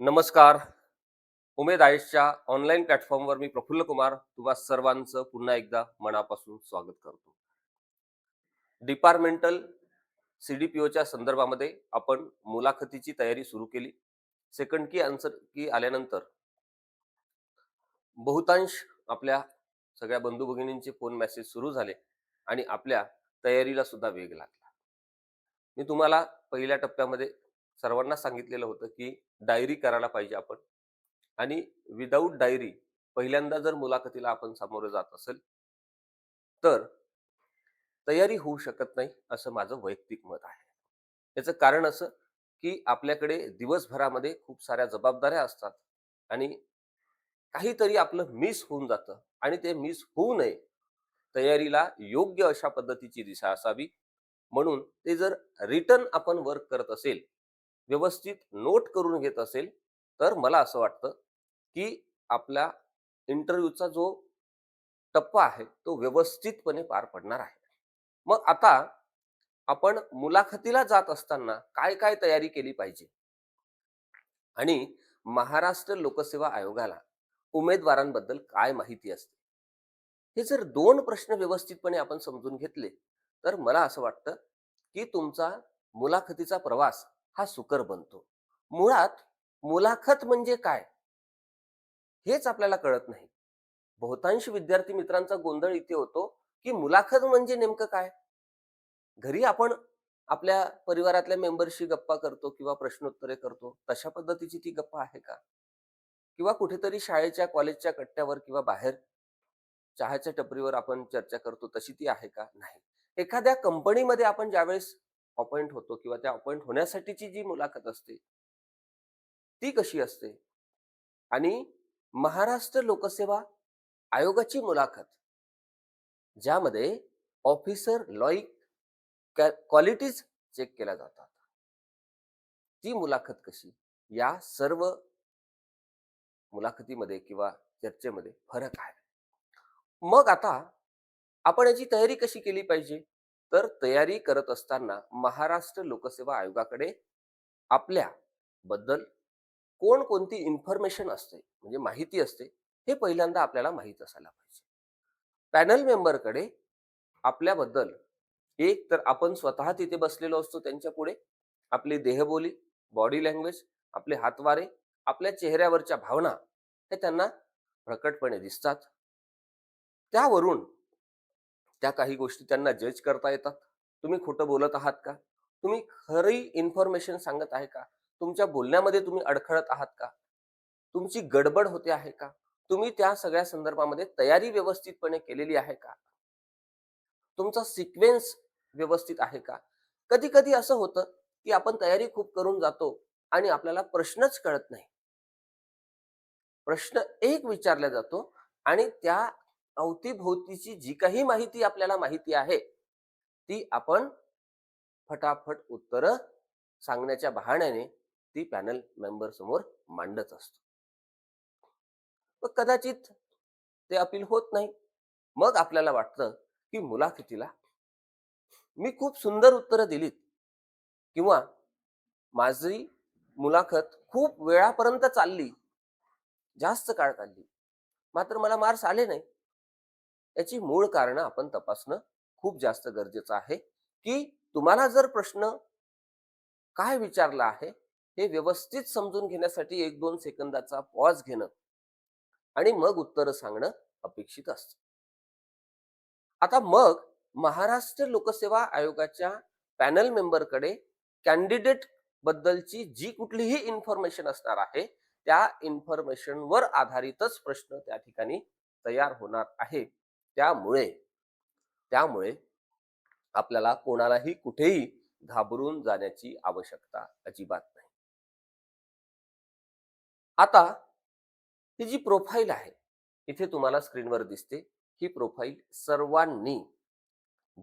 नमस्कार. उमेद आयुषच्या ऑनलाईन प्लॅटफॉर्मवर मी प्रफुल्ल कुमार तुम्हा सर्वांचं पुन्हा एकदा मनापासून स्वागत करतो. डिपार्टमेंटल CDPOच्या संदर्भामध्ये आपण मुलाखतीची तयारी सुरू केली. सेकंड की आन्सर की आल्यानंतर बहुतांश आपल्या सगळ्या बंधू भगिनींचे फोन मेसेज सुरू झाले आणि आपल्या तयारीला सुद्धा वेग लागला. मी तुम्हाला पहिल्या टप्प्यामध्ये सर्वांना सांगितलेलं होतं की डायरी करायला पाहिजे आपण. आणि विदाऊट डायरी पहिल्यांदा जर मुलाखतीला आपण सामोरं जात असेल तर तयारी होऊ शकत नाही, असं माझं वैयक्तिक मत आहे. याचं कारण असं की आपल्याकडे दिवसभरामध्ये खूप साऱ्या जबाबदाऱ्या असतात आणि काहीतरी आपलं मिस होऊन जातं आणि ते मिस होऊ नये, तयारीला योग्य अशा पद्धतीची दिशा असावी. म्हणून ते जर रिटर्न आपण वर्क करत असेल, व्यवस्थित नोट करून घेत असेल, तर मला असं वाटतं की आपला इंटरव्ह्यूचा जो टप्पा आहे तो व्यवस्थितपणे पार पडणार आहे. मग आता आपण मुलाखतीला जात असताना काय काय तयारी केली पाहिजे आणि महाराष्ट्र लोकसेवा आयोगाला उमेदवारांबद्दल काय माहिती असते, हे जर दोन प्रश्न व्यवस्थितपणे आपण समजून घेतले तर मला असं वाटतं की तुमचा मुलाखतीचा प्रवास हा सुकर बनतो. मुळात मुलाखत म्हणजे काय हेच आपल्याला कळत नाही. बहुतांश विद्यार्थी मित्रांचा गोंधळ इथे होतो की मुलाखत म्हणजे नेमकं काय. घरी आपण आपल्या परिवारातल्या मेंबरशी गप्पा करतो किंवा प्रश्नोत्तरे करतो, तशा पद्धतीची ती गप्पा आहे का? किंवा कुठेतरी शाळेच्या कॉलेजच्या कट्ट्यावर किंवा बाहेर चहाच्या टपरीवर आपण चर्चा करतो तशी ती आहे का? नाही. एखाद्या कंपनीमध्ये आपण ज्यावेळेस अपॉइंट होतो किंवा त्या अपॉइंट होण्यासाठीची जी मुलाखत असते ती कशी असते? आणि महाराष्ट्र लोकसेवा आयोगाची मुलाखत, ज्यामध्ये ऑफिसर लॉईक क्वालिटीज चेक केल्या जातात, ती मुलाखत कशी? या सर्व मुलाखतीमध्ये किंवा चर्चेमध्ये फरक आहे. मग आता आपण याची तयारी कशी केली पाहिजे? तर तयारी करत असताना महाराष्ट्र लोकसेवा आयोगाकडे आपल्या बद्दल कोणकोणती इन्फॉर्मेशन असते, म्हणजे माहिती असते, हे पहिल्यांदा आपल्याला माहित असायला पाहिजे. पॅनल मेंबरकडे आपल्याबद्दल एक तर आपण स्वतः तिथे बसलेलो असतो त्यांच्या पुढे, आपली देहबोली, बॉडी लँग्वेज, आपले हातवारे, आपल्या चेहऱ्यावरच्या भावना हे त्यांना प्रकटपणे दिसतात. त्यावरून त्या काही गोष्टी त्यांना जज करता येतात. तुम्ही खोटं बोलत आहात का? तुम्ही खरी इन्फॉर्मेशन सांगत आहे का? तुमच्या बोलण्यामध्ये तुम्ही अडखळत आहात का? तुमची गडबड होते आहे का? तुम्ही त्या सगळ्या संदर्भामध्ये तयारी व्यवस्थितपणे केलेली आहे का? तुमचा सिक्वेन्स व्यवस्थित आहे का? कधी-कधी असं होतं, की आपण तयारी खूप करून जातो आणि आपल्याला प्रश्नच कळत नाही. प्रश्न एक विचारला जातो आणि त्या अवतीभोवतीची जी काही माहिती आपल्याला माहिती आहे, ती आपण फटाफट उत्तरं सांगण्याच्या बहाण्याने ती पॅनल मेंबर समोर मांडत असतो. मग कदाचित ते अपील होत नाही. मग आपल्याला वाटतं, की मुलाखतीला मी खूप सुंदर उत्तरं दिलीत किंवा माझी मुलाखत खूप वेळापर्यंत चालली, जास्त काळ चालली, मात्र मला मार्क्स आले नाही. याची मूळ कारणं आपण तपासणं खूप जास्त गरजेचं आहे, की तुम्हाला जर प्रश्न काय विचारला आहे, हे व्यवस्थित समजून घेण्यासाठी 1-2 सेकंदाचा पॉज घेणं आणि मग उत्तरं सांगणं अपेक्षित असतं. आता मग महाराष्ट्र लोकसेवा आयोगाच्या पॅनल मेंबरकडे कॅन्डिडेट बद्दलची जी कुठलीही इन्फॉर्मेशन असणार आहे, त्या इन्फॉर्मेशनवर आधारितच प्रश्न त्या ठिकाणी तयार होणार आहे. त्यामुळे त्यामुळे आपल्याला कोणालाही कुठेही घाबरून जाण्याची आवश्यकता अजिबात नाही. आता ही जी प्रोफाईल आहे, इथे तुम्हाला स्क्रीनवर दिसते. ही प्रोफाईल सर्वांनी,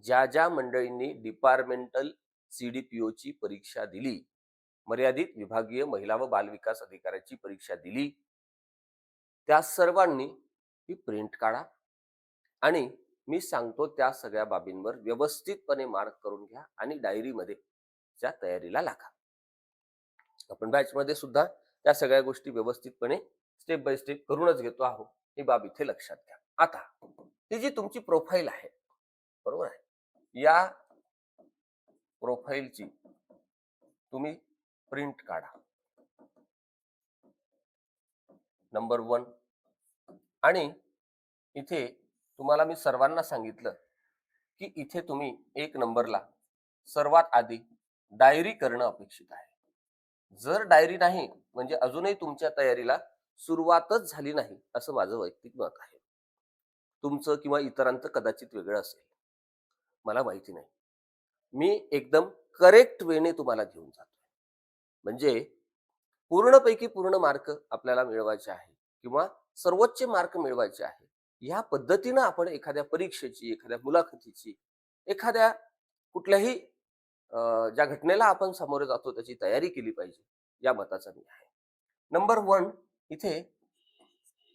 ज्या मंडळींनी डिपार्टमेंटल CDPOची परीक्षा दिली, मर्यादित विभागीय महिला व बालविकास अधिकाऱ्याची परीक्षा दिली, त्या सर्वांनी ही प्रिंट काढा आणि मी सांगतो त्या सगळ्या बाबींवर व्यवस्थितपणे मार्क करून घ्या आणि डायरीमध्ये त्या तयारीला लागा. आपण बॅचमध्ये सुद्धा त्या सगळ्या गोष्टी व्यवस्थितपणे स्टेप बाय स्टेप करूनच घेतो आहोत, ही बाब इथे लक्षात घ्या. आता ही जी तुमची प्रोफाईल आहे, बरोबर आहे, या प्रोफाईलची तुम्ही प्रिंट काढा. नंबर 1. आणि इथे तुम्हाला मी सर्वांना सांगितलं की इथे तुम्ही 1 नंबरला सर्वात आधी डायरी करणं अपेक्षित आहे. जर डायरी नाही म्हणजे अजूनही तुमच्या तयारीला सुरुवातच झाली नाही, असं माझं वैयक्तिक मत आहे. तुमचं किंवा इतरांचं कदाचित वेगळं असेल, मला माहिती नाही. मी एकदम करेक्ट वेने तुम्हाला घेऊन जातो. म्हणजे पूर्णपैकी पूर्ण मार्क आपल्याला मिळवायचे आहे किंवा सर्वोच्च मार्क मिळवायचे आहे. या पद्धतीनं आपण एखाद्या परीक्षेची, एखाद्या मुलाखतीची, एखाद्या कुठल्याही ज्या घटनेला आपण सामोरे जातो त्याची तयारी केली पाहिजे, या मताचा मी आहे. नंबर 1 इथे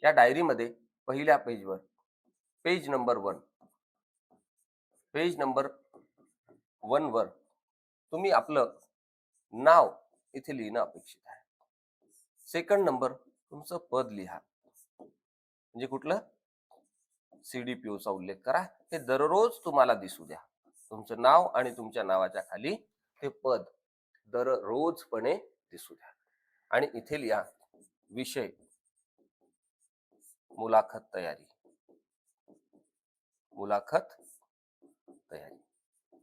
या डायरीमध्ये पहिल्या पेजवर, पेज नंबर 1, पेज नंबर 1 वर तुम्ही आपलं नाव इथे लिहिणं अपेक्षित आहे. सेकंड नंबर तुमचं पद लिहा. म्हणजे कुठलं? CDPOचा उल्लेख करा. हे दररोज तुम्हाला दिसू द्या. तुमचं नाव आणि तुमच्या नावाच्या खाली ते पद दररोजपणे दिसू द्या. आणि इथे लिहा विषय मुलाखत तयारी. मुलाखत तयारी.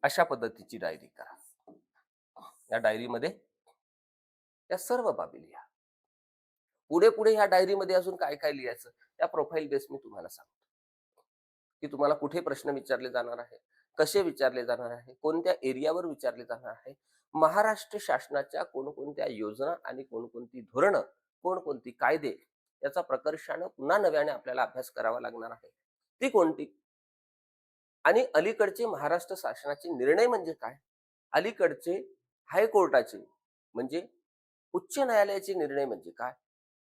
अशा पद्धतीची डायरी करा. या डायरीमध्ये या सर्व बाबी लिहा. पुढे पुढे ह्या डायरीमध्ये अजून काय काय लिहायचं, या प्रोफाईल बेस मी तुम्हाला सांगतो की तुम्हाला कुठे प्रश्न विचारले जाणार आहे, कसे विचारले जाणार आहे, कोणत्या एरियावर विचारले जाणार आहे, महाराष्ट्र शासनाच्या कोणकोणत्या योजना आणि कोणकोणती धोरणं, कोणकोणती कायदे याचा प्रकर्षानं पुन्हा नव्याने आपल्याला अभ्यास करावा लागणार आहे, ती कोणती, आणि अलीकडचे महाराष्ट्र शासनाचे निर्णय म्हणजे काय, अलीकडचे हायकोर्टाचे म्हणजे उच्च न्यायालयाचे निर्णय म्हणजे काय,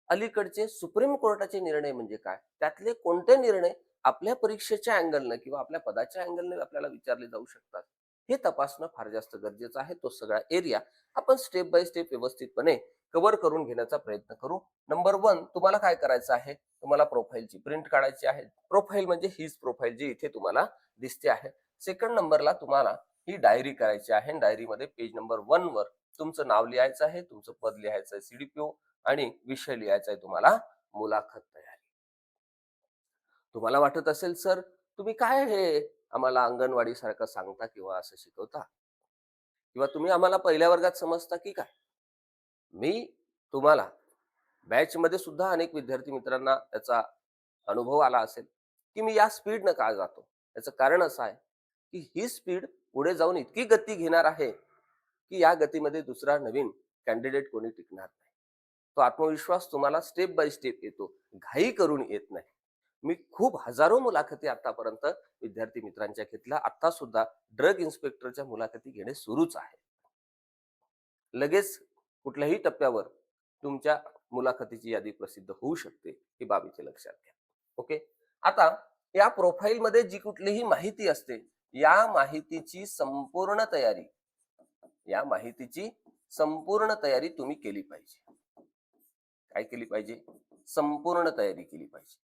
अलीकडचे सुप्रीम कोर्टाचे निर्णय म्हणजे काय, त्यातले कोणते निर्णय आपल्या परीक्षेच्या अँगलनं किंवा आपल्या पदाच्या अँगलनं आपल्याला विचारले जाऊ शकतात, हे तपासणं फार जास्त गरजेचं आहे. तो सगळा एरिया आपण स्टेप बाय स्टेप व्यवस्थितपणे कव्हर करून घेण्याचा प्रयत्न करू. नंबर 1 तुम्हाला काय करायचं आहे, तुम्हाला प्रोफाईलची प्रिंट काढायची आहे. प्रोफाईल म्हणजे हीच प्रोफाईल जी इथे तुम्हाला दिसते आहे. सेकंड नंबरला तुम्हाला ही डायरी करायची आहे. डायरीमध्ये पेज नंबर 1 वर तुमचं नाव लिहायचं आहे, तुमचं पद लिहायचं आहे CDPO, आणि विषय लिहायचा आहे तुम्हाला मुलाखत तयारी. तुम्हाला वाटत असेल सर तुम्ही काय हे आम्हाला अंगणवाडी सारखं सांगता किंवा असं शिकवता, किंवा तुम्ही आम्हाला पहिल्या वर्गात समजता की काय, मी तुम्हाला बॅच मध्ये सुद्धा अनेक विद्यार्थी मित्रांना त्याचा अनुभव आला असेल की मी या स्पीडनं का जातो. याचं कारण असं आहे की ही स्पीड पुढे जाऊन इतकी गती घेणार आहे की या गतीमध्ये दुसरा नवीन कॅन्डिडेट कोणी टिकणार नाही. तो आत्मविश्वास तुम्हाला स्टेप बाय स्टेप येतो, घाई करून येत नाही. मी खूप हजारो मुलाखती आतापर्यंत विद्यार्थी मित्रांच्या घेतल्या, आता सुद्धा ड्रग इन्स्पेक्टरच्या मुलाखती घेणे सुरूच आहे. लगेच कुठल्याही टप्प्यावर तुमच्या मुलाखतीची यादी प्रसिद्ध होऊ शकते, ही बाब इथे लक्षात घ्या. ओके. आता या प्रोफाईल मध्ये जी कुठलीही माहिती असते, या माहितीची संपूर्ण तयारी, या माहितीची संपूर्ण तयारी तुम्ही केली पाहिजे. काय केली पाहिजे? संपूर्ण तयारी केली पाहिजे.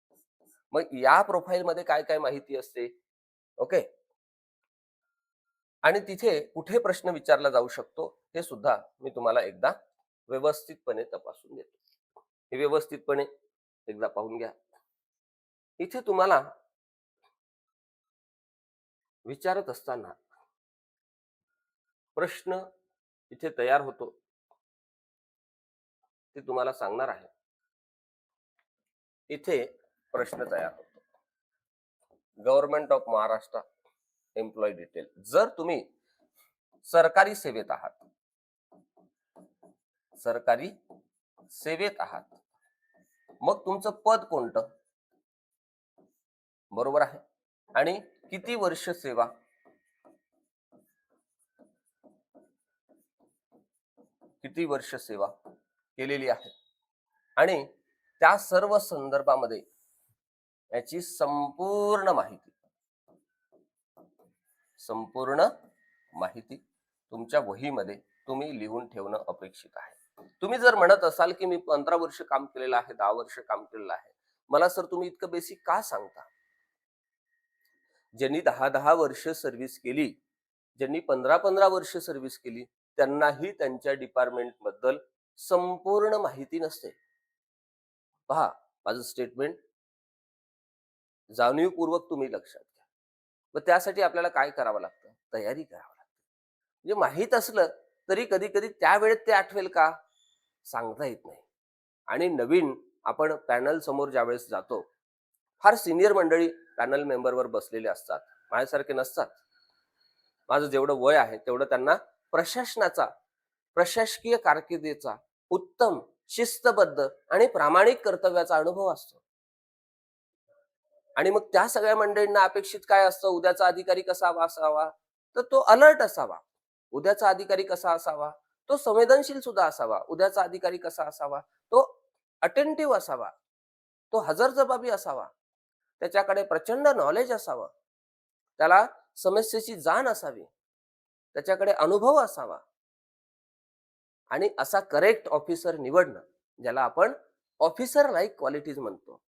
मग या प्रोफाईल मध्ये काय काय माहिती असते, ओके, आणि तिथे कुठे प्रश्न विचारला जाऊ शकतो हे सुद्धा मी तुम्हाला एकदा व्यवस्थितपणे तपासून देतो. हे व्यवस्थितपणे एकदा पाहून घ्या. इथे तुम्हाला विचारत असताना प्रश्न इथे तयार होतो, ते तुम्हाला सांगणार आहे. इथे प्रश्न तयार होतो, government of Maharashtra employ detail. जर तुम्ही सरकारी सेवेत आहात, सरकारी सेवेत आहात, मग तुमचं पद कोणतं, बरोबर आहे, आणि किती वर्ष सेवा, किती वर्ष सेवा केलेली आहे, आणि त्या सर्व संदर्भामध्ये याची संपूर्ण माहिती, संपूर्ण माहिती तुमच्या वहीमध्ये तुम्ही लिहून ठेवणं अपेक्षित आहे. तुम्ही जर म्हणत असाल की मी 15 वर्ष काम केलेलं आहे, 10 वर्ष काम केलेलं आहे, मला सर तुम्ही इतकं बेसिक का सांगता? ज्यांनी 10-10 वर्ष सर्व्हिस केली, ज्यांनी 15-15 वर्ष सर्व्हिस केली, त्यांनाही त्यांच्या डिपार्टमेंट बद्दल संपूर्ण माहिती नसते. पहा, माझं स्टेटमेंट जाणीवपूर्वक तुम्ही लक्षात घ्या. मग त्यासाठी आपल्याला काय करावं लागतं? तयारी करावं लागते. म्हणजे माहीत असलं तरी कधी-कधी त्यावेळेत ते आठवेल का? सांगता येत नाही. आणि नवीन आपण पॅनल समोर ज्यावेळेस जातो, फार सिनियर मंडळी पॅनल मेंबरवर बसलेले असतात. माझ्यासारखे नसतात. माझं जेवढं वय आहे तेवढं त्यांना प्रशासनाचा, प्रशासकीय कारकिर्दीचा उत्तम, शिस्तबद्ध आणि प्रामाणिक कर्तव्याचा अनुभव असतो. आणि मग त्या सगळ्या मंडळींना अपेक्षित काय असतं? उद्याचा अधिकारी कसा असावा? तर तो अलर्ट असावा. उद्याचा अधिकारी कसा असावा? तो संवेदनशील सुद्धा असावा. उद्याचा अधिकारी कसा असावा? तो अटेंटिव्ह असावा. तो हजरजबाबी असावा. त्याच्याकडे प्रचंड नॉलेज असावं. त्याला समस्येची जाण असावी. त्याच्याकडे अनुभव असावा. आणि असा करेक्ट ऑफिसर निवडणं, ज्याला आपण ऑफिसर लाईक क्वालिटीज म्हणतो,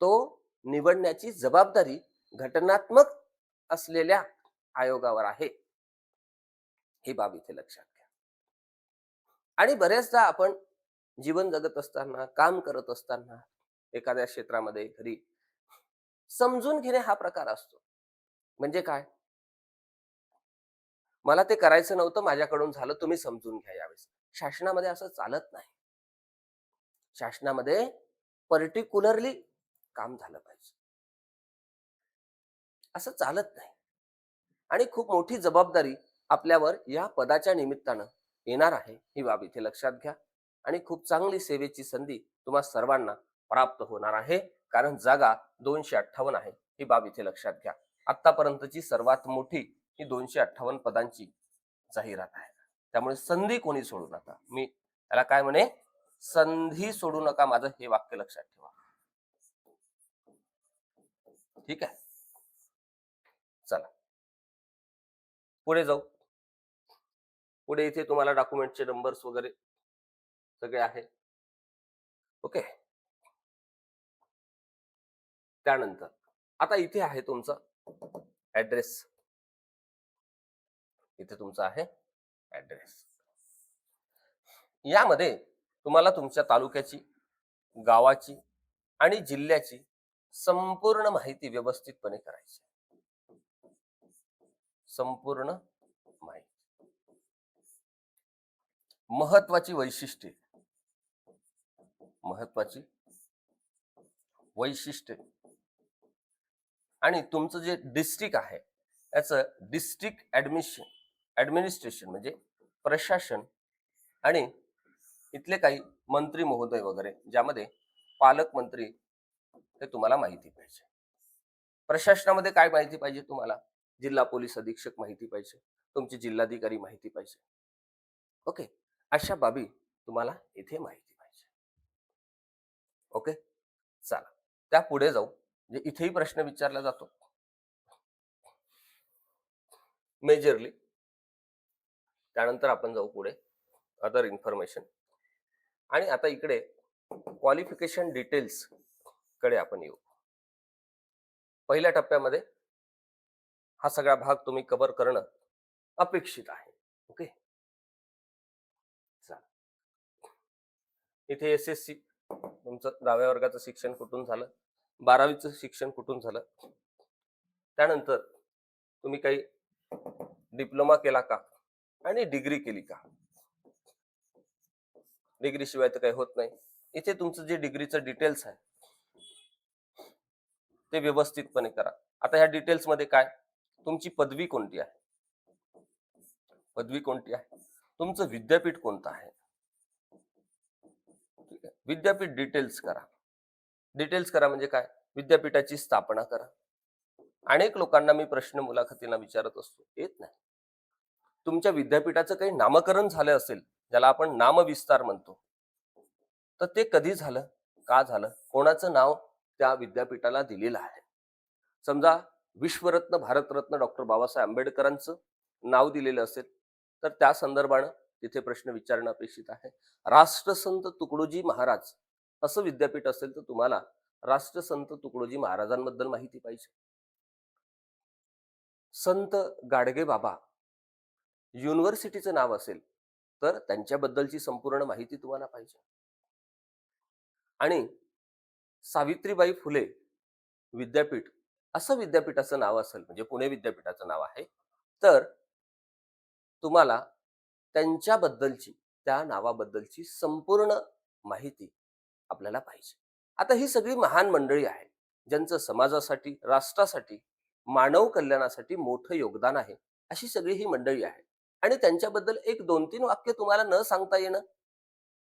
तो निवडण्याची जबाबदारी घटनात्मक असलेल्या आयोगावर आहे. ही बाब इथे लक्षात घ्या. आणि बरेचदा आपण जीवन जगत असताना, काम करत असताना, एखाद्या क्षेत्रामध्ये घरी समजून घेणे हा प्रकार असतो. म्हणजे काय? मला ते करायचं नव्हतं, माझ्याकडून झालं, तुम्ही समजून घ्या यावेळेस. शासनामध्ये असं चालत नाही. शासनामध्ये पर्टिक्युलरली काम झालं पाहिजे. असं चालत नाही. आणि खूप मोठी जबाबदारी आपल्यावर या पदाच्या निमित्तानं येणार आहे, ही बाब इथे लक्षात घ्या. आणि खूप चांगली सेवेची संधी तुम्हा सर्वांना प्राप्त होणार आहे, कारण जागा 258 आहे, ही बाब इथे लक्षात घ्या. आतापर्यंतची सर्वात मोठी ही 258 पदांची जाहिरात आहे. त्यामुळे संधी कोणी सोडू नका. मी त्याला काय म्हणे, संधी सोडू नका, माझं हे वाक्य लक्षात ठेवा. ठीक आहे, चला पुढे जाऊ. पुढे इथे तुम्हाला डॉक्युमेंटचे नंबर्स वगैरे सगळे आहे. ओके. त्यानंतर आता इथे आहे तुमचा ऍड्रेस. इथे तुमचा आहे ऍड्रेस. यामध्ये तुम्हाला तुमच्या तालुक्याची, गावाची आणि जिल्ह्याची संपूर्ण माहिती व्यवस्थितपणे करायची. संपूर्ण माहिती. महत्वाची वैशिष्ट्ये, महत्वाची वैशिष्ट्ये आणि तुमचं जे डिस्ट्रिक्ट आहे त्याचं डिस्ट्रिक्ट ऍडमिनिस्ट्रेशन म्हणजे प्रशासन आणि इथले काही मंत्री महोदय वगैरे, ज्यामध्ये पालकमंत्री, हे तुम्हाला माहिती पाहिजे. प्रशासनामध्ये काय माहिती पाहिजे तुम्हाला? जिल्हा पोलीस अधीक्षक माहिती पाहिजे, तुमचे जिल्हाधिकारी माहिती पाहिजे. ओके, अशा बाबी तुम्हाला इथे माहिती पाहिजे. ओके, चला त्या पुढे जाऊ. म्हणजे इथेही प्रश्न विचारला जातो मेजरली. त्यानंतर आपण जाऊ पुढे अदर इन्फॉर्मेशन. आणि आता इकडे क्वालिफिकेशन डिटेल्स कडे आपण येऊ. पहिल्या टप्प्यामध्ये हा सगळा भाग तुम्ही कव्हर करणं अपेक्षित आहे. ओके, चला इथे SSC तुमचं 10व्या वर्गाचं शिक्षण कुठून झालं, 12वीचं शिक्षण कुठून झालं, त्यानंतर तुम्ही काही डिप्लोमा केला का आणि डिग्री केली का. डिग्री शिवाय तर काही होत नाही. इथे तुमचं जे डिग्रीचं डिटेल्स आहे ते व्यवस्थितपणे करा. आता ह्या डिटेल्स मध्ये काय, तुमची पदवी कोणती आहे, पदवी कोणती आहे, तुमचं विद्यापीठ कोणतं आहे. ठीक आहे, विद्यापीठ डिटेल्स करा. डिटेल्स करा म्हणजे काय, विद्यापीठाची स्थापना करा. अनेक लोकांना मी प्रश्न मुलाखतीला विचारत असतो, येत नाही. तुमच्या विद्यापीठाचं काही नामकरण झालं असेल, ज्याला आपण नामविस्तार म्हणतो, तर ते कधी झालं, का झालं, कोणाचं नाव त्या विद्यापीठाला दिलेलं आहे. समजा विश्वरत्न भारतरत्न डॉक्टर बाबासाहेब आंबेडकरांचं नाव दिलेलं असेल तर त्या संदर्भानं तिथे प्रश्न विचारणं अपेक्षित आहे. राष्ट्रसंत तुकडोजी महाराज असं विद्यापीठ असेल तर तुम्हाला राष्ट्रसंत तुकडोजी महाराजांबद्दल माहिती पाहिजे. संत गाडगे बाबा युनिव्हर्सिटीचं नाव असेल तर त्यांच्याबद्दलची संपूर्ण माहिती तुम्हाला पाहिजे. आणि सावित्रीबाई फुले विद्यापीठ असं विद्यापीठाचं नाव असेल, म्हणजे पुणे विद्यापीठाचं नाव आहे, तर तुम्हाला त्यांच्याबद्दलची, त्या नावाबद्दलची संपूर्ण माहिती आपल्याला पाहिजे. आता ही सगळी महान मंडळी आहे ज्यांचं समाजासाठी, राष्ट्रासाठी, मानव कल्याणासाठी मोठं योगदान आहे. अशी सगळी ही मंडळी आहे. आणि त्यांच्याबद्दल एक 2-3 वाक्य तुम्हाला न सांगता येणं,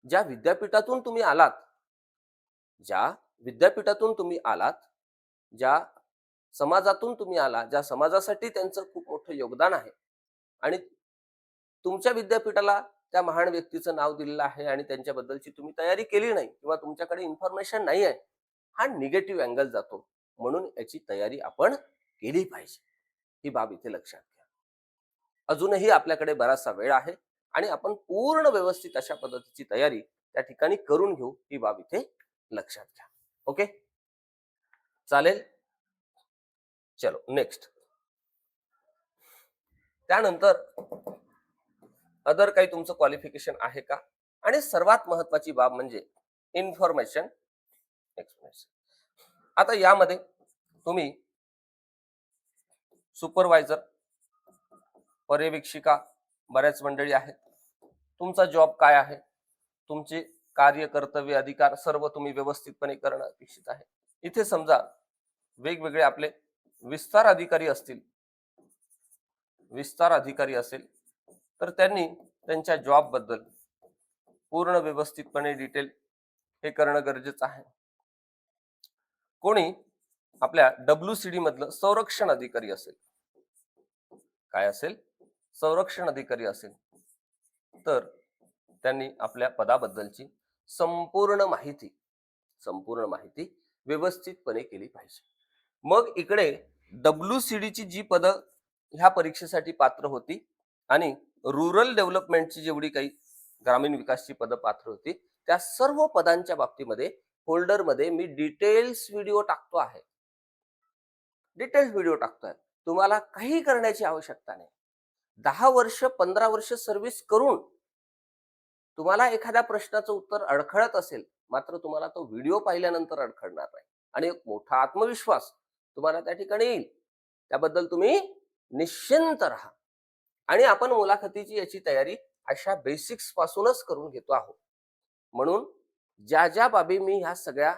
ज्या विद्यापीठातून तुम्ही आलात, ज्या विद्यापीठातून तुम्ही आलात, ज्या समाजातून तुम्ही आला, ज्या समाजासाठी त्यांचं खूप मोठं योगदान आहे, आणि तुमच्या विद्यापीठाला त्या महान व्यक्तीचं नाव दिलेलं आहे आणि त्यांच्याबद्दलची तुम्ही तयारी केली नाही किंवा तुमच्याकडे इन्फॉर्मेशन नाही आहे, हा निगेटिव्ह अँगल जातो. म्हणून याची तयारी आपण केली पाहिजे. ही बाब इथे लक्षात घ्या. अजूनही आपल्याकडे बराचसा वेळ आहे आणि आपण पूर्ण व्यवस्थित अशा पद्धतीची तयारी त्या ठिकाणी करून घेऊ. ही बाब इथे लक्षात घ्या. ओके, चालेल. चलो नेक्स्ट. त्यानंतर अदर काही तुमचं क्वालिफिकेशन आहे का, आणि सर्वात महत्वाची बाब म्हणजे इन्फॉर्मेशन एक्सप्लेनेशन. आता यामध्ये तुम्ही सुपरवायझर, पर्यवेक्षिका, बऱ्याच मंडळी आहेत. तुमचा जॉब काय आहे, तुमचे कार्य, कर्तव्य, अधिकार सर्व तुम्ही व्यवस्थितपणे करणं अपेक्षित आहे. इथे समजा वेगवेगळे आपले विस्तार अधिकारी असतील, विस्तार अधिकारी असेल तर त्यांनी त्यांच्या जॉब बद्दल पूर्ण व्यवस्थितपणे डिटेल हे करणं गरजेचं आहे. कोणी आपल्या WCD मधलं संरक्षण अधिकारी असेल, काय असेल, संरक्षण अधिकारी असेल, तर त्यांनी आपल्या पदाबद्दलची संपूर्ण माहिती व्यवस्थितपणे केली पाहिजे. मग इकडे WCD ची जी पदं ह्या परीक्षेसाठी पात्र होती आणि रुरल डेव्हलपमेंटची जेवढी काही ग्रामीण विकासची पदं पात्र होती, त्या सर्व पदांच्या बाबतीमध्ये फोल्डरमध्ये मी डिटेल्स व्हिडिओ टाकतो आहे. डिटेल्स व्हिडिओ टाकतोय. तुम्हाला काही करण्याची आवश्यकता नाही. 10 वर्ष 15 वर्ष सर्व्हिस करून तुम्हाला एखाद्या प्रश्नाचं उत्तर अडखळत असेल, मात्र तुम्हाला तो व्हिडिओ पाहिल्यानंतर अडखळणार नाही आणि एक मोठा आत्मविश्वास तुम्हाला त्या ठिकाणी येईल. त्याबद्दल तुम्ही निश्चिंत राहा. आणि आपण मुलाखतीची याची तयारी अशा बेसिक्स पासूनच करून घेतो आहोत. म्हणून ज्या ज्या बाबी मी ह्या सगळ्या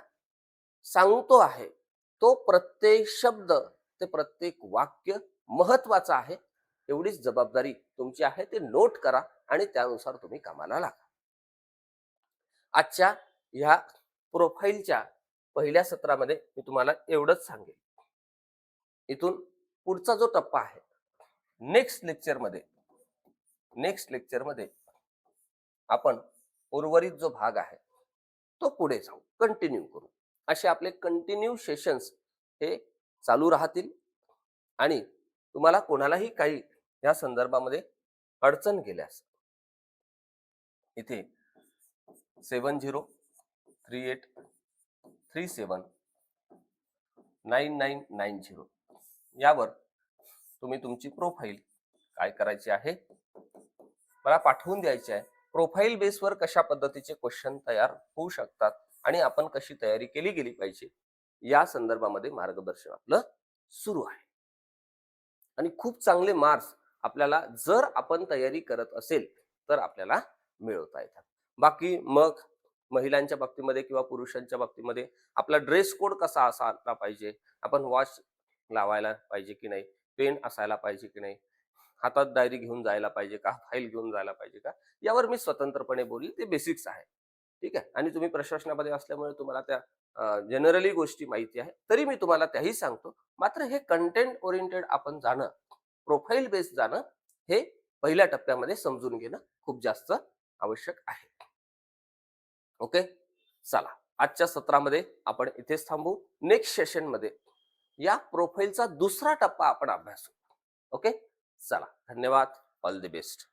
सांगतो आहे, तो प्रत्येक शब्द, ते प्रत्येक वाक्य महत्वाचं आहे. एवढीच जबाबदारी तुमची आहे. ते नोट करा आणि त्यानुसार तुम्ही कामाला लागा. आजच्या ह्या प्रोफाईलच्या पहिल्या सत्रामध्ये मी तुम्हाला एवढंच सांगेन. इथून पुढचा जो टप्पा आहे, नेक्स्ट लेक्चरमध्ये आपण उर्वरित जो भाग आहे तो पुढे जाऊ, कंटिन्यू करू. असे आपले कंटिन्यू सेशन्स हे चालू राहतील. आणि तुम्हाला कोणालाही काही या संदर्भामध्ये अडचण गेल्यास इथे 7038379990 यावर तुम्ही तुमची प्रोफाईल काय करायची आहे, मला पाठवून द्यायची आहे. प्रोफाईल बेसवर कशा पद्धतीचे क्वेश्चन तयार होऊ शकतात आणि आपण कशी तयारी केली गेली पाहिजे, या संदर्भामध्ये मार्गदर्शन आपलं सुरू आहे. आणि खूप चांगले मार्क्स आपल्याला जर आपण तयारी करत असेल तर आपल्याला मिळवता येतात. बाकी मग महिलांच्या बाबतीमध्ये किंवा पुरुषांच्या बाबतीमध्ये आपला ड्रेस कोड कसा असायला पाहिजे, आपण वॉच लावायला पाहिजे की नाही, पेन असायला पाहिजे की नाही, हातात डायरी घेऊन जायला पाहिजे का, फाईल घेऊन जायला पाहिजे का, यावर मी स्वतंत्रपणे बोलील. ते बेसिक्स आहे, ठीक आहे. आणि तुम्ही प्रशासनामध्ये असल्यामुळे तुम्हाला त्या जनरली गोष्टी माहिती आहे, तरी मी तुम्हाला त्याही सांगतो. मात्र हे कंटेंट ओरिएंटेड आपण जाणं, प्रोफाईल बेस जाणं, हे पहिल्या टप्प्यामध्ये समजून घेणं खूप जास्त आवश्यक आहे. ओके, चला आजच्या सत्रामध्ये आपण इथेच थांबू. नेक्स्ट सेशन मध्ये या प्रोफाईलचा दुसरा टप्पा आपण अभ्यासू. ओके, चला, धन्यवाद. All the best.